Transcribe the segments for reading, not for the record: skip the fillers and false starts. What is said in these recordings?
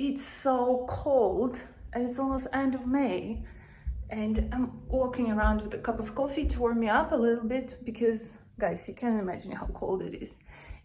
It's so cold and it's almost end of May, and I'm walking around with a cup of coffee to warm me up a little bit because, guys, you can't imagine how cold it is.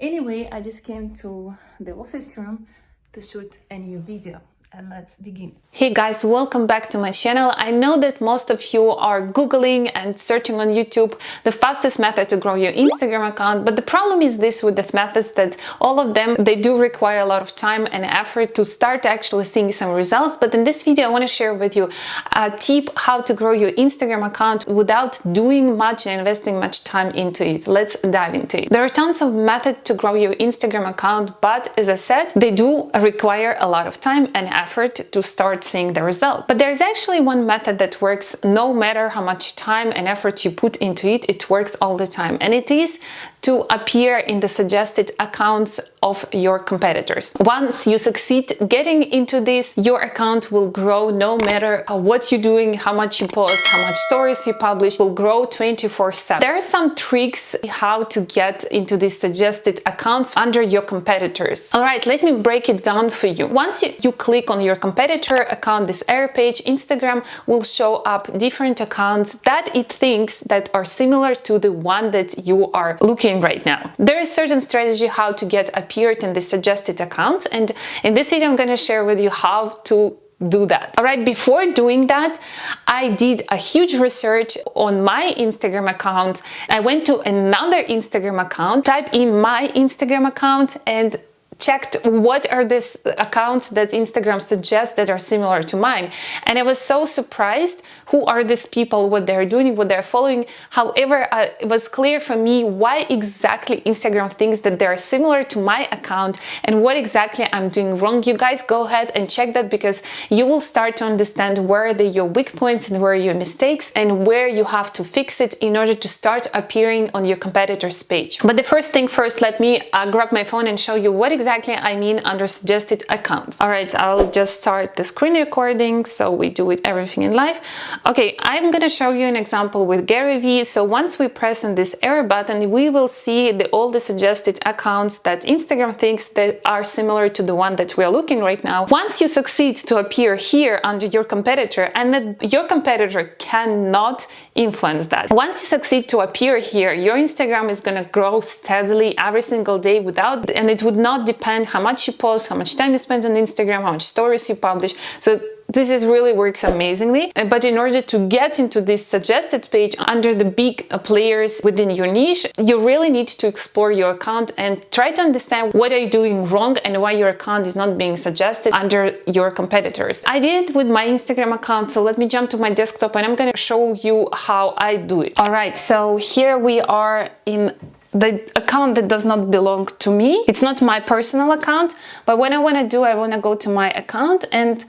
Anyway, I just came to the office room to shoot a new video. And let's begin. Hey guys, welcome back to my channel. I know that most of you are Googling and searching on YouTube the fastest method to grow your Instagram account, but the problem is this with the methods, that all of them, they do require a lot of time and effort to start actually seeing some results. But in this video, I want to share with you a tip how to grow your Instagram account without doing much and investing much time into it. Let's dive into it. There are tons of methods to grow your Instagram account, but as I said, they do require a lot of time and effort to start seeing the result. But there's actually one method that works no matter how much time and effort you put into it, it works all the time. And it is to appear in the suggested accounts of your competitors. Once you succeed getting into this, your account will grow no matter what you're doing, how much you post, how much stories you publish, will grow 24/7. There are some tricks how to get into these suggested accounts under your competitors. All right, let me break it down for you. Once you click on your competitor account, this error page, Instagram will show up different accounts that it thinks that are similar to the one that you are looking right now. There is certain strategy how to get appeared in the suggested accounts, and in this video I'm going to share with you how to do that. All right, before doing that, I did a huge research on my Instagram account. I went to another Instagram account, typed in my Instagram account, and checked what are these accounts that Instagram suggests that are similar to mine. And I was so surprised who are these people, what they're doing, what they're following. However, it was clear for me why exactly Instagram thinks that they're similar to my account and what exactly I'm doing wrong. You guys go ahead and check that, because you will start to understand where are your weak points and where are your mistakes and where you have to fix it in order to start appearing on your competitor's page. But the first thing first, let me grab my phone and show you what exactly I mean under suggested accounts. All right, I'll just start the screen recording so we do it everything in live. Okay, I'm gonna show you an example with Gary Vee. So once we press on this arrow button, we will see all the suggested accounts that Instagram thinks that are similar to the one that we're looking right now. Once you succeed to appear here under your competitor, and that your competitor cannot influence that. Once you succeed to appear here, your Instagram is gonna grow steadily every single day and it would not depend how much you post, how much time you spend on Instagram, how much stories you publish. So this really works amazingly. But in order to get into this suggested page under the big players within your niche, you really need to explore your account and try to understand what are you doing wrong and why your account is not being suggested under your competitors. I did it with my Instagram account, so let me jump to my desktop and I'm going to show you how I do it. All right, so here we are in the account that does not belong to me. It's not my personal account, but what I want to do, I want to go to my account and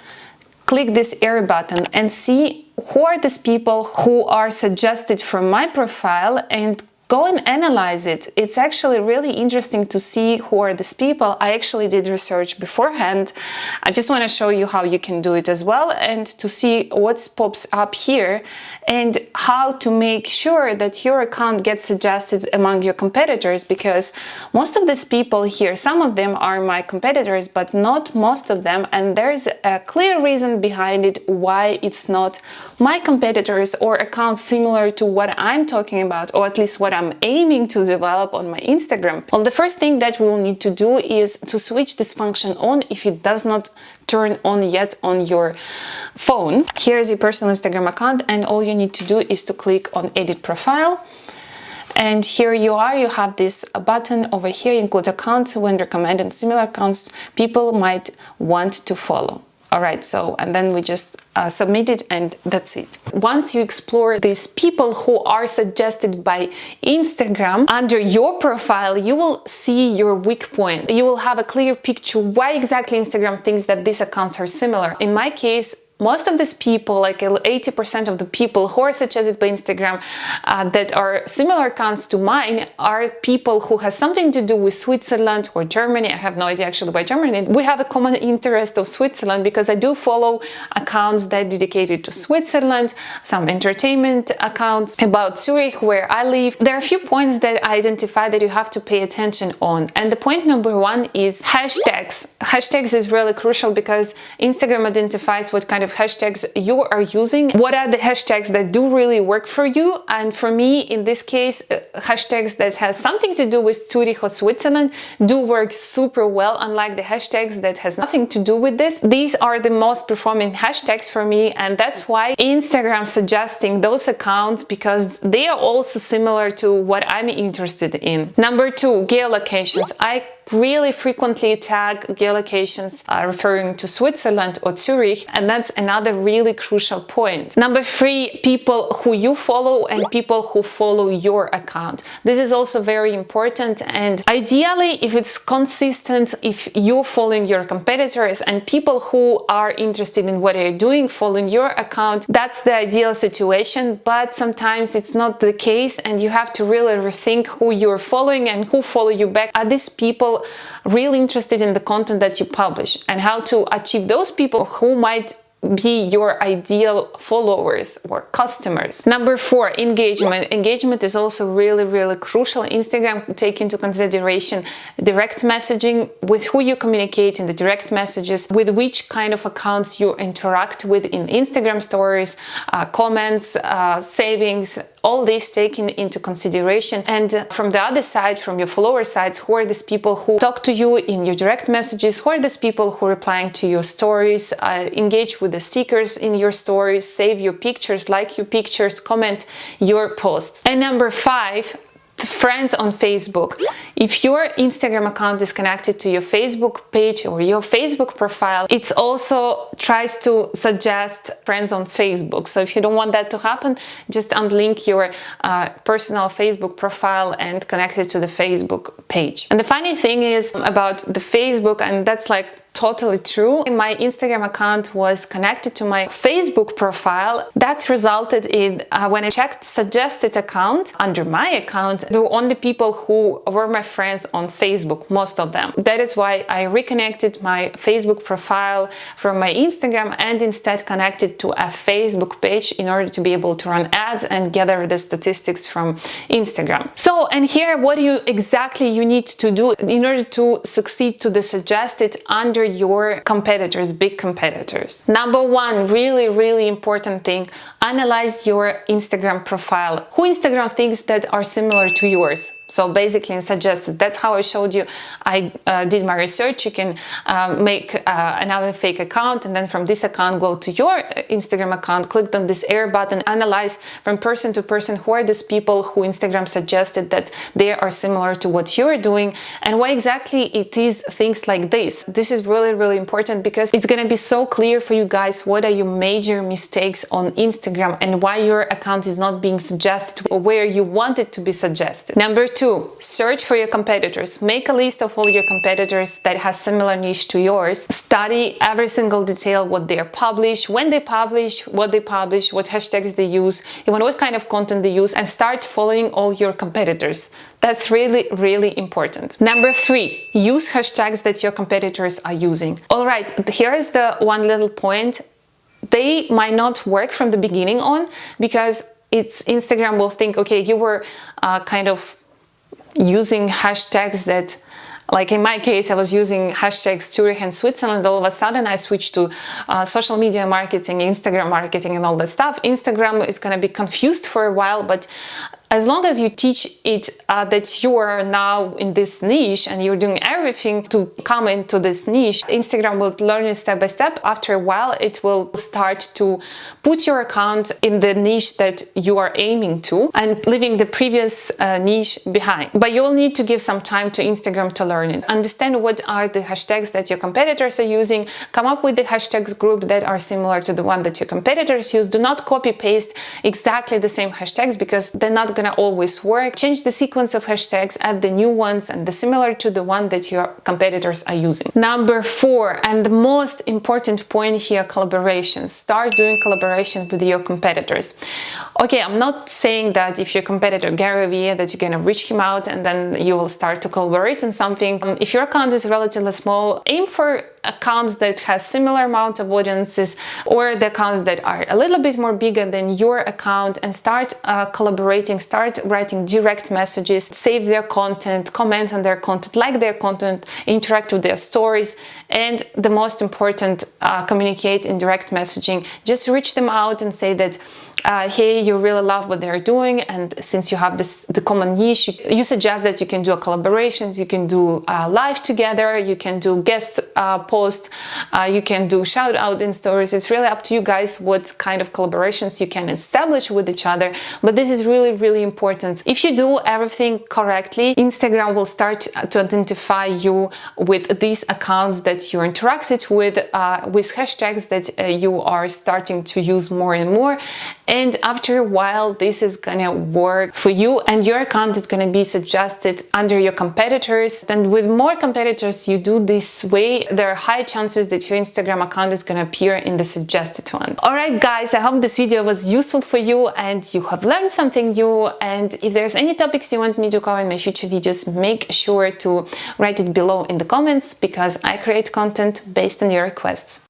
click this arrow button and see who are these people who are suggested from my profile and go and analyze it. It's actually really interesting to see who are these people. I actually did research beforehand. I just want to show you how you can do it as well, and to see what pops up here and how to make sure that your account gets suggested among your competitors, because most of these people here, some of them are my competitors, but not most of them, and there's a clear reason behind it why it's not my competitors or accounts similar to what I'm talking about, or at least what I'm aiming to develop on my Instagram. Well, the first thing that we'll need to do is to switch this function on if it does not turn on yet on your phone. Here is your personal Instagram account, and all you need to do is to click on Edit Profile. And here you are, you have this button over here, include accounts when recommended similar accounts people might want to follow. All right, so, and then we just submit it, and that's it. Once you explore these people who are suggested by Instagram under your profile, you will see your weak point. You will have a clear picture why exactly Instagram thinks that these accounts are similar. In my case, most of these people, like 80% of the people who are suggested by Instagram that are similar accounts to mine, are people who has something to do with Switzerland or Germany. I have no idea actually by Germany. We have a common interest of Switzerland because I do follow accounts that are dedicated to Switzerland, some entertainment accounts about Zurich, where I live. There are a few points that I identify that you have to pay attention on. And the point number one is hashtags. Hashtags is really crucial because Instagram identifies what kind of hashtags you are using. What are the hashtags that do really work for you? And for me, in this case, hashtags that has something to do with Zurich or Switzerland do work super well, unlike the hashtags that has nothing to do with this. These are the most performing hashtags for me, and that's why Instagram suggesting those accounts, because they are also similar to what I'm interested in. Number two, geolocations. I really frequently tag geolocations referring to Switzerland or Zurich, and that's another really crucial point. Number three, people who you follow and people who follow your account. This is also very important, and ideally, if it's consistent, if you're following your competitors and people who are interested in what you're doing following your account, that's the ideal situation. But sometimes it's not the case, and you have to really rethink who you're following and who follow you back. Are these people really interested in the content that you publish, and how to achieve those people who might be your ideal followers or customers. Number four, engagement. Engagement is also really crucial. Instagram take into consideration direct messaging, with who you communicate in the direct messages, with which kind of accounts you interact with in Instagram stories, comments, savings, all this taken into consideration. And from the other side, from your follower sides, who are these people who talk to you in your direct messages, who are these people who are replying to your stories, engage with the stickers in your stories, save your pictures, like your pictures, comment your posts. And number five, friends on Facebook. If your Instagram account is connected to your Facebook page or your Facebook profile, it also tries to suggest friends on Facebook. So if you don't want that to happen, just unlink your personal Facebook profile and connect it to the Facebook page. And the funny thing is about the Facebook, and that's like totally true. My Instagram account was connected to my Facebook profile. That's resulted in, when I checked suggested account under my account, there were only people who were my friends on Facebook, most of them. That is why I reconnected my Facebook profile from my Instagram and instead connected to a Facebook page in order to be able to run ads and gather the statistics from Instagram. So, and here what exactly you need to do in order to succeed to the suggested under your competitors, big competitors. Number one, really important thing, analyze your Instagram profile. Who Instagram thinks that are similar to yours? So basically in suggested, that's how I showed you. I did my research. You can make another fake account, and then from this account go to your Instagram account, click on this arrow button, analyze from person to person who are these people who Instagram suggested that they are similar to what you're doing, and why exactly it is things like this. This is really important because it's gonna be so clear for you guys what are your major mistakes on Instagram and why your account is not being suggested or where you want it to be suggested. Number two, search for your competitors. Make a list of all your competitors that has similar niche to yours. Study every single detail, what they publish, when they publish, what hashtags they use, even what kind of content they use, and start following all your competitors. That's really important. Number three, use hashtags that your competitors are using. All right, here is the one little point. They might not work from the beginning on because Instagram will think, okay, you were kind of using hashtags that, like in my case, I was using hashtags Zurich and Switzerland. All of a sudden, I switched to social media marketing, Instagram marketing, and all that stuff. Instagram is going to be confused for a while, but as long as you teach it that you are now in this niche and you're doing everything to come into this niche, Instagram will learn it step by step. After a while, it will start to put your account in the niche that you are aiming to and leaving the previous niche behind. But you'll need to give some time to Instagram to learn it. Understand what are the hashtags that your competitors are using. Come up with the hashtags group that are similar to the one that your competitors use. Do not copy paste exactly the same hashtags because they're not going gonna always work. Change the sequence of hashtags, add the new ones and the similar to the one that your competitors are using. Number 4, and the most important point here, collaborations. Start doing collaboration with your competitors. Okay, I'm not saying that if your competitor Gary Vee, that you're gonna reach him out and then you will start to collaborate on something. If your account is relatively small, aim for accounts that has similar amount of audiences, or the accounts that are a little bit more bigger than your account, and start collaborating, start writing direct messages, save their content, comment on their content, like their content, interact with their stories, and the most important, communicate in direct messaging. Just reach them out and say that hey, you really love what they're doing, and since you have the common niche, you suggest that you can do collaborations, you can do live together, you can do guest posts, you can do shout out in stories. It's really up to you guys what kind of collaborations you can establish with each other, but this is really, really important. If you do everything correctly, Instagram will start to identify you with these accounts that you interacted with hashtags that you are starting to use more and more. And after a while, this is gonna work for you, and your account is gonna be suggested under your competitors. And with more competitors you do this way, there are high chances that your Instagram account is gonna appear in the suggested one. Alright guys, I hope this video was useful for you and you have learned something new. And if there's any topics you want me to cover in my future videos, make sure to write it below in the comments, because I create content based on your requests.